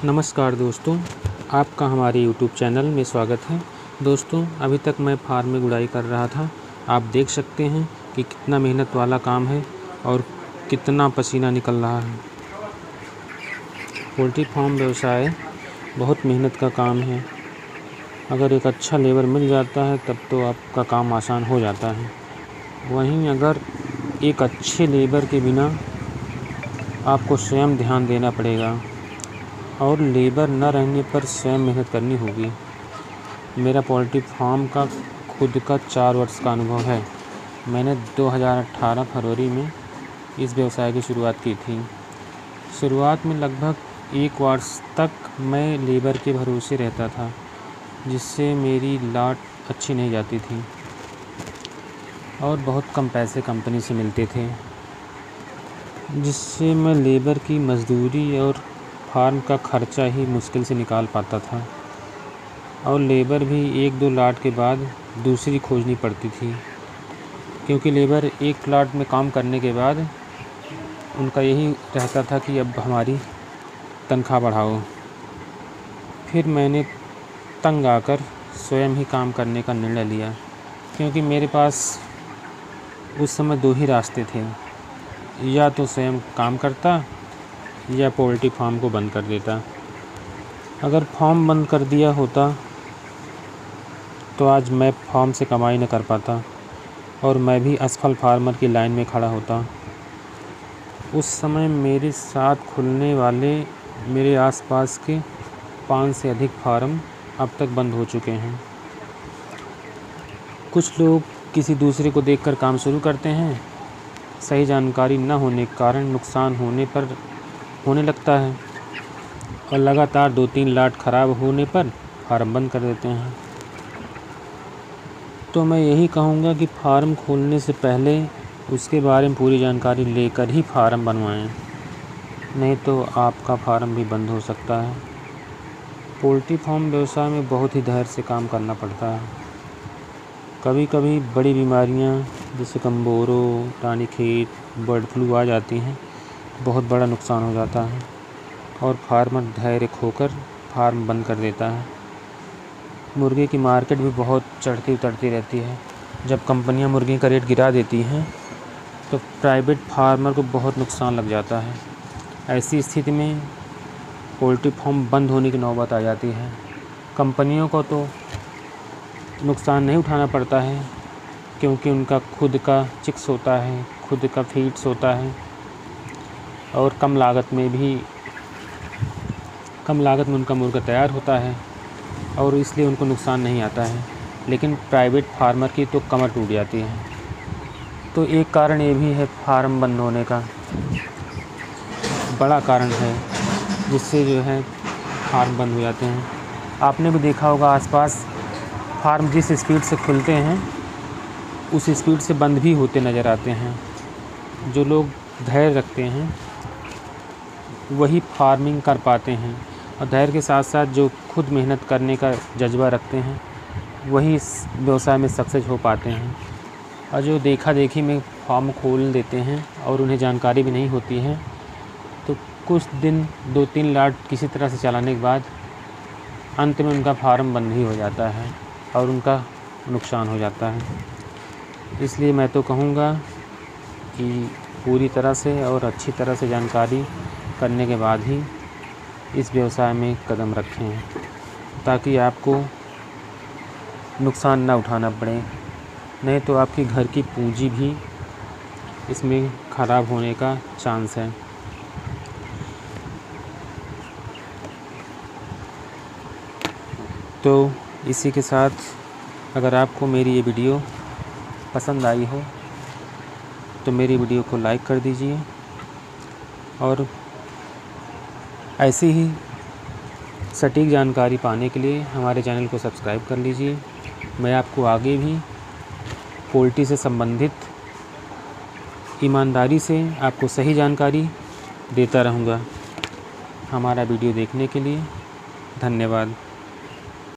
नमस्कार दोस्तों, आपका हमारे YouTube चैनल में स्वागत है। दोस्तों, अभी तक मैं फार्म में गुड़ाई कर रहा था। आप देख सकते हैं कि कितना मेहनत वाला काम है और कितना पसीना निकल रहा है। पोल्ट्री फार्म व्यवसाय बहुत मेहनत का काम है। अगर एक अच्छा लेबर मिल जाता है तब तो आपका काम आसान हो जाता है। वहीं अगर एक अच्छे लेबर के बिना आपको स्वयं ध्यान देना पड़ेगा और लेबर न रहने पर स्वयं मेहनत करनी होगी। मेरा पोल्ट्री फार्म का खुद का 4 वर्ष का अनुभव है। मैंने 2018 फरवरी में इस व्यवसाय की शुरुआत की थी। शुरुआत में लगभग 1 वर्ष तक मैं लेबर के भरोसे रहता था, जिससे मेरी लाट अच्छी नहीं जाती थी और बहुत कम पैसे कंपनी से मिलते थे, जिससे मैं लेबर की मज़दूरी और फार्म का खर्चा ही मुश्किल से निकाल पाता था और लेबर भी 1-2 लाट के बाद दूसरी खोजनी पड़ती थी, क्योंकि लेबर एक लाट में काम करने के बाद उनका यही रहता था कि अब हमारी तनख्वाह बढ़ाओ। फिर मैंने तंग आकर स्वयं ही काम करने का निर्णय लिया, क्योंकि मेरे पास उस समय 2 ही रास्ते थे, या तो स्वयं काम करता या पोल्ट्री फार्म को बंद कर देता। अगर फार्म बंद कर दिया होता तो आज मैं फार्म से कमाई न कर पाता और मैं भी असफल फार्मर की लाइन में खड़ा होता। उस समय मेरे साथ खुलने वाले मेरे आसपास के 5 से अधिक फार्म अब तक बंद हो चुके हैं। कुछ लोग किसी दूसरे को देखकर काम शुरू करते हैं। सही जानकारी न होने के कारण नुकसान होने लगता है और लगातार 2-3 लाट ख़राब होने पर फार्म बंद कर देते हैं। तो मैं यही कहूँगा कि फार्म खोलने से पहले उसके बारे में पूरी जानकारी लेकर ही फार्म बनवाएं, नहीं तो आपका फार्म भी बंद हो सकता है। पोल्ट्री फार्म व्यवसाय में बहुत ही धैर्य से काम करना पड़ता है। कभी कभी बड़ी बीमारियां जैसे कम्बोरो, रानीखेत, बर्ड फ्लू आ जाती हैं, बहुत बड़ा नुकसान हो जाता है और फार्मर धैर्य खोकर फार्म बंद कर देता है। मुर्गे की मार्केट भी बहुत चढ़ती उतरती रहती है। जब कंपनियां मुर्गे का रेट गिरा देती हैं तो प्राइवेट फार्मर को बहुत नुकसान लग जाता है। ऐसी स्थिति में पोल्ट्री फार्म बंद होने की नौबत आ जाती है। कंपनियों को तो नुकसान नहीं उठाना पड़ता है, क्योंकि उनका खुद का चिक्स होता है, खुद का फीड्स होता है और कम लागत में उनका मुर्गा तैयार होता है और इसलिए उनको नुकसान नहीं आता है। लेकिन प्राइवेट फार्मर की तो कमर टूट जाती है। तो एक कारण ये भी है फार्म बंद होने का, बड़ा कारण है, जिससे जो है फार्म बंद हो जाते हैं। आपने भी देखा होगा आसपास फार्म जिस स्पीड से खुलते हैं उस स्पीड से बंद भी होते नज़र आते हैं। जो लोग धैर्य रखते हैं वही फार्मिंग कर पाते हैं और धैर्य के साथ साथ जो खुद मेहनत करने का जज्बा रखते हैं वही इस व्यवसाय में सक्सेस हो पाते हैं। और जो देखा देखी में फार्म खोल देते हैं और उन्हें जानकारी भी नहीं होती है, तो कुछ दिन 2-3 लाट किसी तरह से चलाने के बाद अंत में उनका फार्म बंद ही हो जाता है और उनका नुकसान हो जाता है। इसलिए मैं तो कहूँगा कि पूरी तरह से और अच्छी तरह से जानकारी करने के बाद ही इस व्यवसाय में कदम रखें, ताकि आपको नुकसान ना उठाना पड़े। नहीं तो आपकी घर की पूंजी भी इसमें ख़राब होने का चांस है। तो इसी के साथ अगर आपको मेरी ये वीडियो पसंद आई हो तो मेरी वीडियो को लाइक कर दीजिए और ऐसी ही सटीक जानकारी पाने के लिए हमारे चैनल को सब्सक्राइब कर लीजिए। मैं आपको आगे भी पोल्ट्री से संबंधित ईमानदारी से आपको सही जानकारी देता रहूँगा। हमारा वीडियो देखने के लिए धन्यवाद।